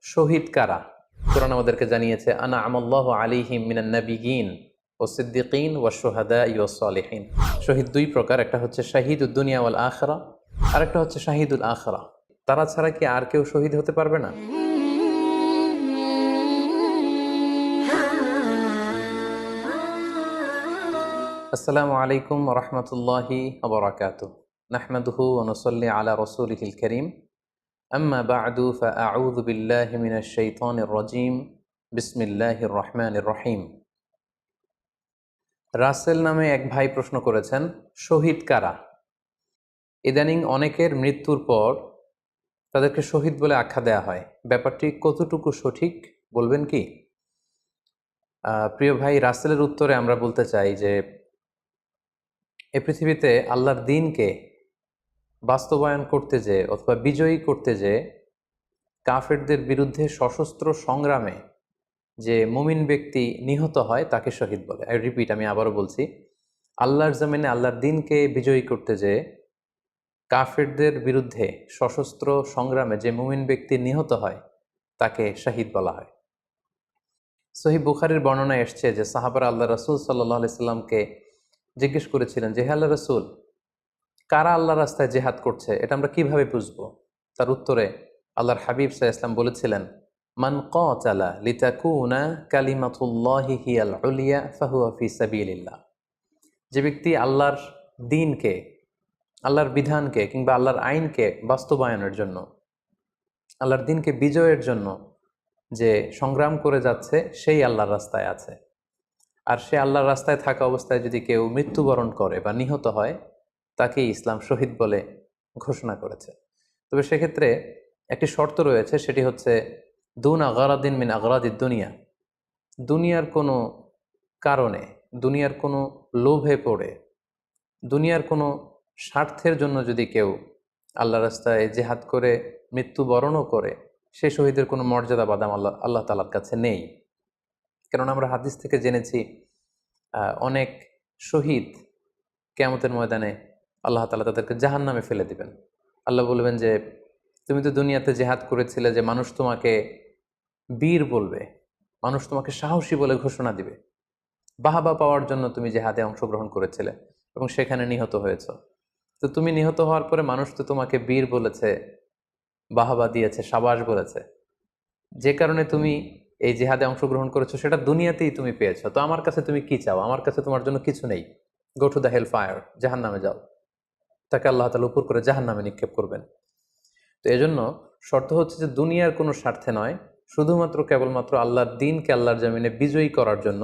শহীদ কারা? কোরআন আমাদেরকে জানিয়েছে আনা আমাল্লাহু আলাইহিম মিনান নাবিয়িন ও সিদ্দিকিন ওয়া শুহাদা ওয়াস সালিহিন। শহীদ দুই প্রকার, একটা হচ্ছে শাহিদুদ দুনিয়া ওয়াল আখিরা, আর একটা হচ্ছে শাহিদুল আখিরা। তারা ছাড়া কি আর কেউ শহীদ হতে পারবে না? আসসালামু আলাইকুম ওয়া রাহমাতুল্লাহি ওয়া বারাকাতুহু। নাহমাদুহু ওয়া নুসাল্লি আলা রাসূলিহিল কারীম। আম্মা বা'দু ফাআউযু বিল্লাহি মিনাশ শাইতানির রাজীম। বিসমিল্লাহির রহমানির রহিম। রাসেল নামে এক ভাই প্রশ্ন করেছেন, শহীদ কারা? ইদানিং অনেকের মৃত্যুর পর তাদেরকে শহীদ বলে আখ্যা দেয়া হয়। ব্যাপারটি কতটুকু সঠিক বলবেন কি? প্রিয় ভাই, রাসেলের উত্তরে আমরা বলতে চাই যে এ পৃথিবীতে আল্লাহর দ্বীনকে বাস্তবায়ন করতে যেয়ে অথবা বিজয়ী করতে যেয়ে কাফেরদের বিরুদ্ধে সশস্ত্র সংগ্রামে যে মুমিন ব্যক্তি নিহত হয় তাকে শহীদ বলে। আমি আবারও বলছি, আল্লাহর জমিনে আল্লাহর দ্বীনকে বিজয়ী করতে যেয়ে কাফেরদের বিরুদ্ধে সশস্ত্র সংগ্রামে যে মুমিন ব্যক্তি নিহত হয় তাকে শহীদ বলা হয়। সহিহ বুখারীর বর্ণনায় এসছে যে সাহাবারা আল্লাহ রাসূল সাল্লাল্লাহু আলাইহি সাল্লামকে জিজ্ঞেস করেছিলেন যে, হে আল্লাহ রাসূল, কারা আল্লাহর রাস্তায় জিহাদ করছে এটা আমরা কিভাবে বুঝবো? তার উত্তরে আল্লাহর হাবিব সাল্লাল্লাহু আলাইহি ওয়াসাল্লাম বলেছিলেন, মান কাতালা লিতাকুনা কালিমাতুল্লাহি হিয়াল উলিয়া ফাহুয়া ফি সাবিলিল্লাহ। যে ব্যক্তি আল্লাহর দ্বীনকে, আল্লাহর বিধানকে কিংবা আল্লাহর আইনকে বাস্তবায়নের জন্য, আল্লাহর দ্বীনকে বিজয়ের জন্য যে সংগ্রাম করে যাচ্ছে সেই আল্লাহর রাস্তায় আছে। আর সে আল্লাহর রাস্তায় থাকা অবস্থায় যদি কেউ মৃত্যুবরণ করে বা নিহত হয় তাকে ইসলাম শহীদ বলে ঘোষণা করেছে। তবে সেক্ষেত্রে একটি শর্ত রয়েছে, সেটি হচ্ছে দুন আগারাদিন মিন আগারাদিদ দুনিয়া। দুনিয়ার কোনো কারণে, দুনিয়ার কোনো লোভে পড়ে, দুনিয়ার কোনো স্বার্থের জন্য যদি কেউ আল্লাহ রাস্তায় জেহাদ করে মৃত্যুবরণও করে, সে শহীদের কোনো মর্যাদা বাদাম আল্লাহ তাআলার কাছে নেই। কেননা আমরা হাদিস থেকে জেনেছি অনেক শহীদ কিয়ামতের ময়দানে আল্লাহ তাআলা তাদেরকে জাহান্নামে ফেলে দিবেন। আল্লাহ বলবেন যে, তুমি তো দুনিয়াতে জেহাদ করেছিলে যে মানুষ তোমাকে বীর বলবে, মানুষ তোমাকে সাহসী বলে ঘোষণা দিবে, বাহাবা পাওয়ার জন্য তুমি জেহাদে অংশগ্রহণ করেছিলে এবং সেখানে নিহত হয়েছ। তো তুমি নিহত হওয়ার পরে মানুষ তো তোমাকে বীর বলেছে, বাহাবা দিয়েছে, সাবাস বলেছে, যে কারণে তুমি এই জিহাদে অংশগ্রহণ করেছো সেটা দুনিয়াতেই তুমি পেয়েছো। তো আমার কাছে তুমি কি চাও? আমার কাছে তোমার জন্য কিছু নেই। Go to the hell fire, জাহান নামে যাও। তাকে আল্লাহ তাআলা উপর করে জাহান নামে নিক্ষেপ করবেন। তো এজন্য শর্ত হচ্ছে যে দুনিয়ার কোনো স্বার্থে নয়, শুধুমাত্র কেবলমাত্র আল্লাহর দ্বীনকে আল্লাহর জমিনে বিজয়ী করার জন্য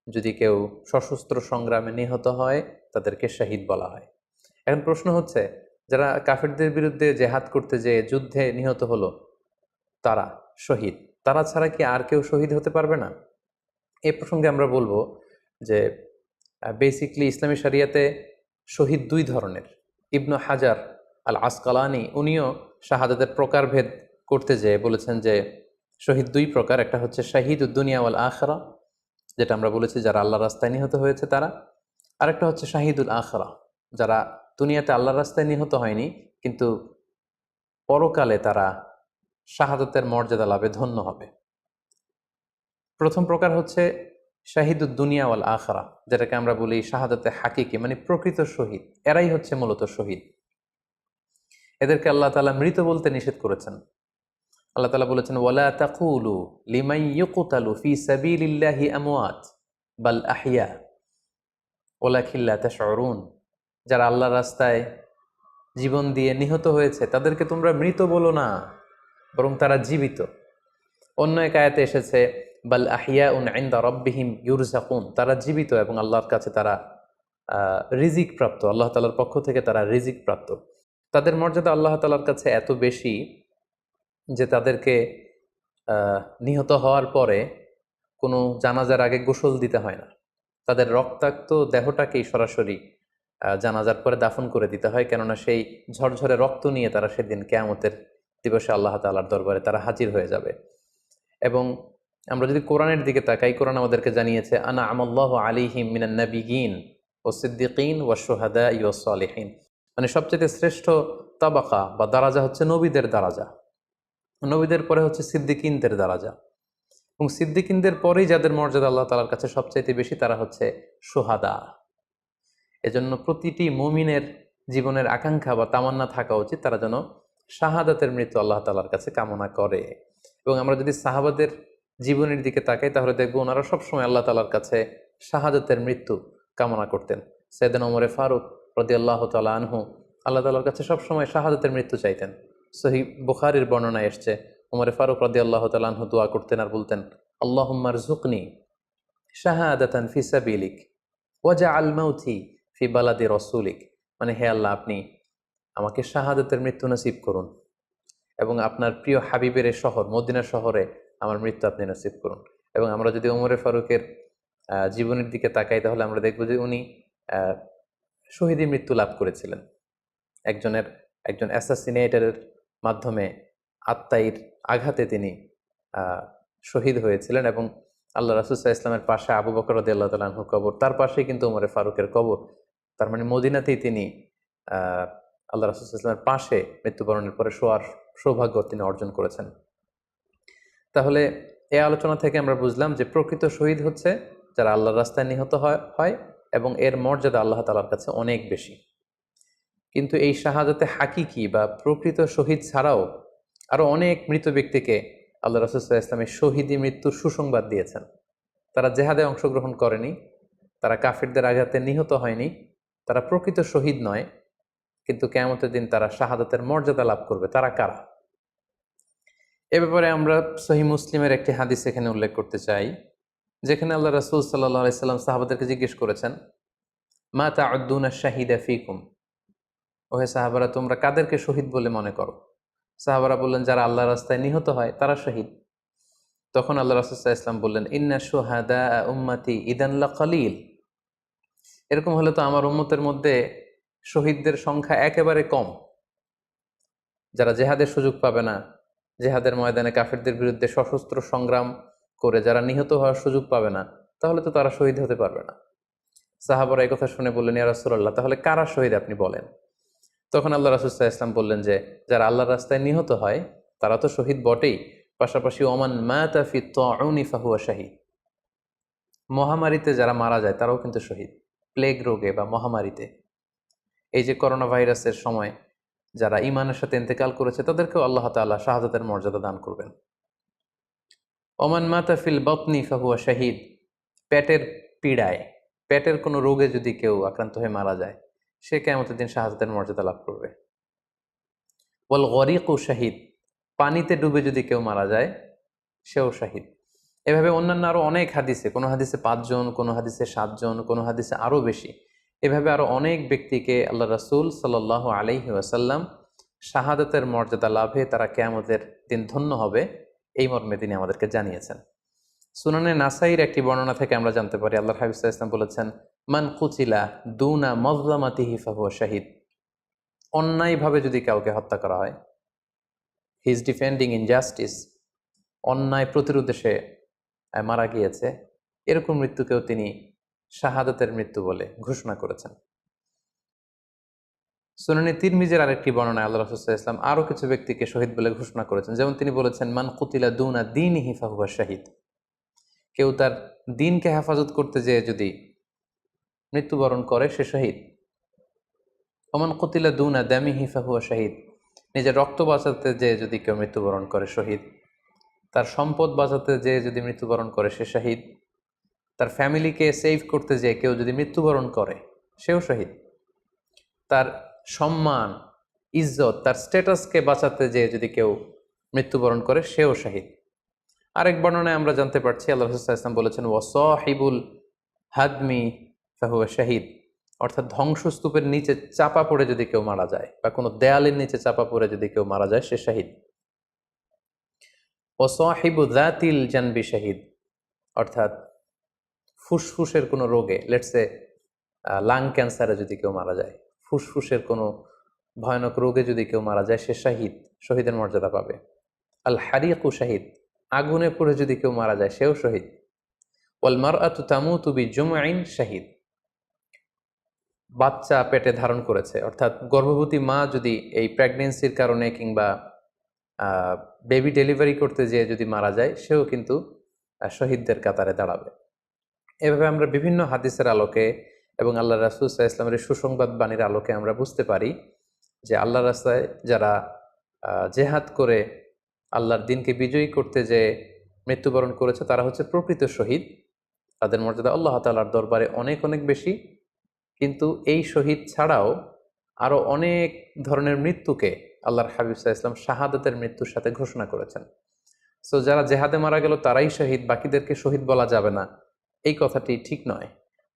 যদি কেউ সশস্ত্র সংগ্রামে নিহত হয় তাদেরকে শহীদ বলা হয়। এখন প্রশ্ন হচ্ছে, যারা কাফেরদের বিরুদ্ধে জেহাদ করতে যেয়ে যুদ্ধে নিহত হলো তারা শহীদ, তারা ছাড়া কি আর কেউ শহীদ হতে পারবে না? এই প্রসঙ্গে আমরা বলবো যে বেসিকলি ইসলামী শরিয়াতে শহীদ দুই ধরনের। ইবনু হাজার আল আসকালানি উনিও শাহাদাতের প্রকারভেদ করতে যেয়ে বলেছেন যে শহীদ দুই প্রকার, একটা হচ্ছে শাহিদুদ দুনিয়া ওয়াল আখিরা, যেটা আমরা বলেছি যারা আল্লাহর রাস্তায় নিহত হয়েছে তারা। আরেকটা হচ্ছে শাহিদুল আখিরা, যারা দুনিয়াতে আল্লাহর রাস্তায় নিহত হয়নি কিন্তু পরকালে তারা শাহাদাতের মর্যাদা লাভে ধন্য হবে। প্রথম প্রকার হচ্ছে শাহিদুদ দুনিয়া ওয়াল আখিরা, যেটাকে আমরা বলি শাহাদাতে হাকিকি, মানে প্রকৃত শহীদ। এরাই হচ্ছে মূলত শহীদ। এদেরকে আল্লাহ তাআলা মৃত বলতে নিষেধ করেছেন। আল্লাহ তাআলা বলেছেন, ওয়ালা তাকুলু লিমান ইউকতালু ফি সাবিলিল্লাহি আমওয়াত বাল আহইয়া ওয়ালাকিন লা তাশউরুন। যারা আল্লাহর রাস্তায় জীবন দিয়ে নিহত হয়েছে তাদেরকে তোমরা মৃত বলো না, বরং তারা জীবিত। অন্য এক আয়াতে এসেছে বাল আহিয়াউন ইনদা রাব্বিহিম ইউরযাকুন, তারা জীবিত এবং আল্লাহর কাছে তারা রিজিক প্রাপ্ত, আল্লাহ তাআলার পক্ষ থেকে তারা রিজিক প্রাপ্ত। তাদের মর্যাদা আল্লাহ তাআলার কাছে এত বেশি যে তাদেরকে নিহত হওয়ার পরে কোনো জানাজার আগে গোসল দিতে হয় না। তাদের রক্তাক্ত দেহটাকেই সরাসরি জানাজার পরে দাফন করে দিতে হয়, কেননা সেই ঝরঝরে রক্ত নিয়ে তারা সেদিন কিয়ামতের দিবসে আল্লাহ তাআলার দরবারে তারা হাজির হয়ে যাবে। এবং আমরা যদি কোরআনের দিকে তাকাই, কোরআন আমাদেরকে জানিয়েছে আনা আমাল্লাহু আলাইহিম মিনান নাবিয়িন ওয়াস সিদ্দিকিন ওয়াশ শুহাদা ওয়াস সালিহিন, মানে সবচেয়ে শ্রেষ্ঠ তাবাকা বা দারাজা হচ্ছে নবীদের দারাজা। নবীদের পরে হচ্ছে সিদ্দিকিনদের দরজা, এবং সিদ্দিকিনদের পরেই যাদের মর্যাদা আল্লাহ তাআলার কাছে সবচাইতে বেশি তারা হচ্ছে শুহাদা। এজন্য প্রতিটি মুমিনের জীবনের আকাঙ্ক্ষা বা তামান্না থাকা উচিত তারা যেন শাহাদাতের মৃত্যু আল্লাহ তাআলার কাছে কামনা করে। এবং আমরা যদি সাহাবাদের জীবনের দিকে তাকাই তাহলে দেখবো ওনারা সবসময় আল্লাহ তাআলার কাছে শাহাদাতের মৃত্যু কামনা করতেন। সাইয়েদনা ওমর ফারুক রাদিয়াল্লাহু তাআলা আনহু আল্লাহ তাআলার কাছে সবসময় শাহাদাতের মৃত্যু চাইতেন। সহিহ বুখারীর বর্ণনায় এসছে ওমর ফারুক রাদিয়াল্লাহু তাআলা আনহু দোয়া করতেন আর বলতেন, আল্লাহুম্মা রযুকনি শাহাদাতান ফি সাবিলিক ওয়াজআল মাউতি ফি বালাদি রাসূলিক, মানে হে আল্লাহ আপনি আমাকে শাহাদাতের মৃত্যু নসিব করুন এবং আপনার প্রিয় হাবিবের এই শহর মদিনা শহরে আমার মৃত্যু আপনি নসিব করুন। এবং আমরা যদি ওমরে ফারুকের জীবনের দিকে তাকাই তাহলে আমরা দেখব যে উনি শহীদী মৃত্যু লাভ করেছিলেন। একজন অ্যাসাসিনেটরের মাধ্যমে আত্মাইর আঘাতে তিনি শহীদ হয়েছিলেন। এবং আল্লাহ রাসূল সাল্লাল্লাহু আলাইহি ওয়াসাল্লামের পাশে আবু বকর রাদিয়াল্লাহু তাআলা আনহু কবর, তার পাশেই কিন্তু ওমরে ফারুকের কবর। তার মানে মদিনাতেই তিনি আল্লাহ রাসূল সাল্লাল্লাহু আলাইহি ওয়াসাল্লামের পাশে মৃত্যুবরণের পরে শোয়ার সৌভাগ্য তিনি অর্জন করেছেন। তাহলে এই আলোচনা থেকে আমরা বুঝলাম যে প্রকৃত শহীদ হচ্ছে যারা আল্লাহর রাস্তায় নিহত হয় এবং এর মর্যাদা আল্লাহ তাআলার কাছে অনেক বেশি। কিন্তু এই শাহাদাতে হাকিকি বা প্রকৃত শহীদ ছাড়াও আরো অনেক মৃত ব্যক্তিকে আল্লাহ রাসূল সাল্লাল্লাহু আলাইহি ওয়াসাল্লাম শহীদি মৃত্যুর সুসংবাদ দিয়েছেন। তারা জেহাদে অংশগ্রহণ করেনি, তারা কাফিরদের আঘাতে নিহত হয়নি, তারা প্রকৃত শহীদ নয়, কিন্তু কিয়ামতের দিন তারা শাহাদাতের মর্যাদা লাভ করবে। তারা কারা? এ ব্যাপারে আমরা সহিহ মুসলিমের একটি হাদিস এখানে উল্লেখ করতে চাই, যেখানে আল্লাহ রাসূল সাল্লাল্লাহু আলাইহি ওয়াসাল্লাম সাহাবাদেরকে জিজ্ঞেস করেছেন, মা তা'উদ্দুনা শাহিদা ফীকুম, ওহে সাহাবারা তোমরা কাদেরকে শহীদ বলে মনে করো? সাহাবারা বললেন যারা আল্লাহর রাস্তায় নিহত হয় তারা শহীদ। তখন আল্লাহ রাসূল সাল্লাল্লাহু আলাইহি ওয়াসাল্লাম বললেন, ইন্না শুহাদা উম্মতি ইদান লাকালিল, এরকম হলে তো আমার উম্মতের মধ্যে শহীদদের সংখ্যা একেবারে কম। যারা জেহাদের সুযোগ পাবে না, জেহাদের ময়দানে কাফিরদের বিরুদ্ধে সশস্ত্র সংগ্রাম করে যারা নিহত হওয়ার সুযোগ পাবে না, তাহলে তো তারা শহীদ হতে পারবে না। সাহাবারা এই কথা শুনে বললেন, ইয়া রাসূলুল্লাহ তাহলে কারা শহীদ আপনি বলেন। তখন আল্লাহ রাসূল সাল্লাল্লাহু আলাইহি ওয়াসাল্লাম বললেন যে যারা আল্লাহর রাস্তায় নিহত হয় তারা তো শহীদ বটেই, পাশাপাশি ওমান মাতা ফি তাউনি ফাহুয়া শাহীদ, মহামারীতে যারা মারা যায় তারাও কিন্তু শহীদ। প্লেগ রোগে বা মহামারীতে, এই যে করোনা ভাইরাসের সময় যারা ঈমানের সাথে ইন্তেকাল করেছে তাদেরকেও আল্লাহ তাআলা শাহাদাতের মর্যাদা দান করবেন। ওমান মাতা ফিল বাতনি ফাহুয়া শাহীদ, পেটের পীড়ায়, পেটের কোনো রোগে যদি কেউ আক্রান্ত হয়ে মারা যায় সে কিয়ামতের দিন শাহাদাতের মর্যাদা লাভ করবে। ওয়াল গরিকু শাহীদ, পানিতে ডুবে যদি কেউ মারা যায় সেও শাহীদ। এভাবে অন্যান্য আরো অনেক হাদিসে, কোনো হাদিসে 5 জন, কোনো হাদিসে 7 জন, কোনো হাদিসে আরো বেশি, এভাবে আরো অনেক ব্যক্তিকে আল্লাহ রাসূল সাল্লাল্লাহু আলাইহি ওয়াসাল্লাম শাহাদাতের মর্যাদা লাভে তারা কিয়ামতের দিন ধন্য হবে এই মর্মে তিনি আমাদেরকে জানিয়েছেন। সুনানে নাসাইর একটি বর্ণনা থেকে আমরা জানতে পারি আল্লাহর হাবিব সাল্লাল্লাহু আলাইহি ওয়াসাল্লাম বলেছেন, মান কুতিলা দুনা মাজলামাতিহি ফাহুয়া শাহীদ, অন্যায়ভাবে যদি কাউকে হত্যা করা হয়, হি ইজ ডিফেন্ডিং ইনজাস্টিস, অন্যায় প্রতিরোধে সে মারা গিয়েছে, এরকম মৃত্যুকেও তিনি শাহাদাতের মৃত্যু বলে ঘোষণা করেছেন। সুনানে তিরমিজির আরেকটি বর্ণনায় আল্লাহ রাসূল সাল্লাল্লাহু আলাইহি ওয়াসাল্লাম আরো কিছু ব্যক্তিকে শহীদ বলে ঘোষণা করেছেন। যেমন তিনি বলেছেন, মান কুতিলা দুনা দীনিহি ফাহুয়া শাহীদ, কেউ তার দ্বীনকে হেফাজত করতে যেয়ে যদি মৃত্যুবরণ করে সে শহীদ। ওমান কুতিলা দুনা দামিহি ফাহুয়া শাহীদ, নিজের রক্ত বাঁচাতে যেয়ে যদি কেউ মৃত্যুবরণ করে শহীদ। তার সম্পদ বাঁচাতে যেয়ে যদি মৃত্যুবরণ করে সে শহীদ। তার ফ্যামিলিকে সেভ করতে যেয়ে কেউ যদি মৃত্যুবরণ করে সেও শহীদ। তার সম্মান, ইজ্জত, তার স্ট্যাটাসকে বাঁচাতে যেয়ে যদি কেউ মৃত্যুবরণ করে সেও শহীদ। আরেক বর্ণনায় আমরা জানতে পারছি আল্লাহ রাসূল সাল্লাল্লাহু আলাইহি ওয়াসাল্লাম বলেছেন, ওয়াসাহিবুল হাদমি ফাহুয়া শাহীদ, অর্থাৎ ধ্বংসস্তূপের নিচে চাপা পড়ে যদি কেউ মারা যায় বা কোনো দেয়ালের নিচে চাপা পড়ে যদি কেউ মারা যায় সে শহীদ। ওয়াসাহিবু যাতিল জানবি শাহীদ, অর্থাৎ ফুসফুসের কোনো রোগে, লেটসে লাং ক্যান্সারে যদি কেউ মারা যায়, ফুসফুসের কোনো ভয়ানক রোগে যদি কেউ মারা যায় সে শাহীদ, শহীদের মর্যাদা পাবে। আল হারিকু শাহীদ, আগুনে পুড়ে যদি কেউ মারা যায় সেও শহীদ। ওয়াল মারআতু তামুতু বিজুমআইন শাহীদ, বাচ্চা পেটে ধারণ করেছে, অর্থাৎ গর্ভবতী মা যদি এই প্রেগনেন্সির কারণে কিংবা বেবি ডেলিভারি করতে যেয়ে যদি মারা যায় সেও কিন্তু শহীদদের কাতারে দাঁড়াবে। এভাবে আমরা বিভিন্ন হাদিসের আলোকে এবং আল্লাহ রাসূল সাল্লাল্লাহু আলাইহি ওয়াসাল্লামের সুসংবাদ বাণীর আলোকে আমরা বুঝতে পারি যে আল্লাহর রাস্তায় যারা জেহাদ করে আল্লাহর দিনকে বিজয়ী করতে যে মৃত্যুবরণ করেছে তারা হচ্ছে প্রকৃত শহীদ। তাদের মর্যাদা আল্লাহ তাআলার দরবারে অনেক অনেক বেশি। কিন্তু এই শহীদ ছাড়াও আরও অনেক ধরনের মৃত্যুকে আল্লাহর হাবিব সাল্লাল্লাহু আলাইহি ওয়াসাল্লাম শাহাদাতের মৃত্যুর সাথে ঘোষণা করেছেন। সো যারা জেহাদে মারা গেল তারাই শহীদ, বাকিদেরকে শহীদ বলা যাবে না, এই কথাটি ঠিক নয়।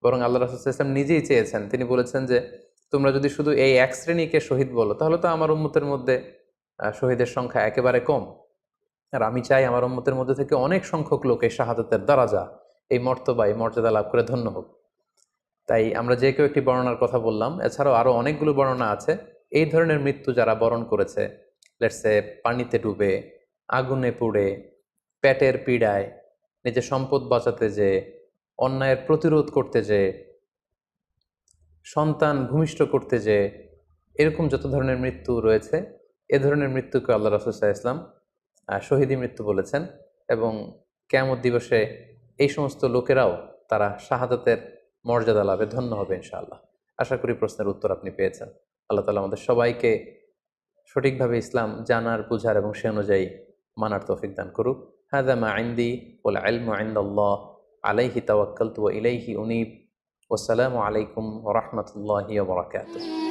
বরং আল্লাহ রাসূল সাল্লাল্লাহু আলাইহি ওয়াসাল্লাম নিজেই চেয়েছেন, তিনি বলেছেন যে তোমরা যদি শুধু এই এক শ্রেণীকে শহীদ বলো তাহলে তো আমার উম্মতের মধ্যে শহীদের সংখ্যা একেবারে কম। আর আমি চাই আমার উম্মতের মধ্যে থেকে অনেক সংখ্যক লোক এই শাহাদাতের দারাজা, এই মর্তবা, এই মর্যাদা লাভ করে ধন্য হোক। তাই আমরা যে কেউ একটি বর্ণনার কথা বললাম, এছাড়াও আরও অনেকগুলো বর্ণনা আছে। এই ধরনের মৃত্যু যারা বরণ করেছে, লেটসে পানিতে ডুবে, আগুনে পুড়ে, পেটের পীড়ায়, নিজের সম্পদ বাঁচাতে যে, অন্যায়ের প্রতিরোধ করতে যে, সন্তান ভূমিষ্ঠ করতে যে, এরকম যত ধরনের মৃত্যু রয়েছে এ ধরনের মৃত্যুকে আল্লাহ রাসূল সাল্লাল্লাহু আলাইহি ওয়াসাল্লাম শহীদি মৃত্যু বলেছেন। এবং কিয়ামত দিবসে এই সমস্ত লোকেরাও তারা শাহাদাতের মর্যাদা লাভে ধন্য হবে ইনশাআল্লাহ। আশা করি প্রশ্নের উত্তর আপনি পেয়েছেন। আল্লাহ তাআলা আমাদের সবাইকে সঠিকভাবে ইসলাম জানার, বুঝার এবং সে অনুযায়ী মানার তৌফিক দান করুক। হাযা মা ইনদি ওয়াল ইলমু ইনদাল্লাহ আলাইহি তাওয়াক্কালতু ওয়া ইলাইহি উনীব। ওয়াসসালামু আলাইকুম ওয়া রাহমাতুল্লাহি ওয়া বারাকাতুহু।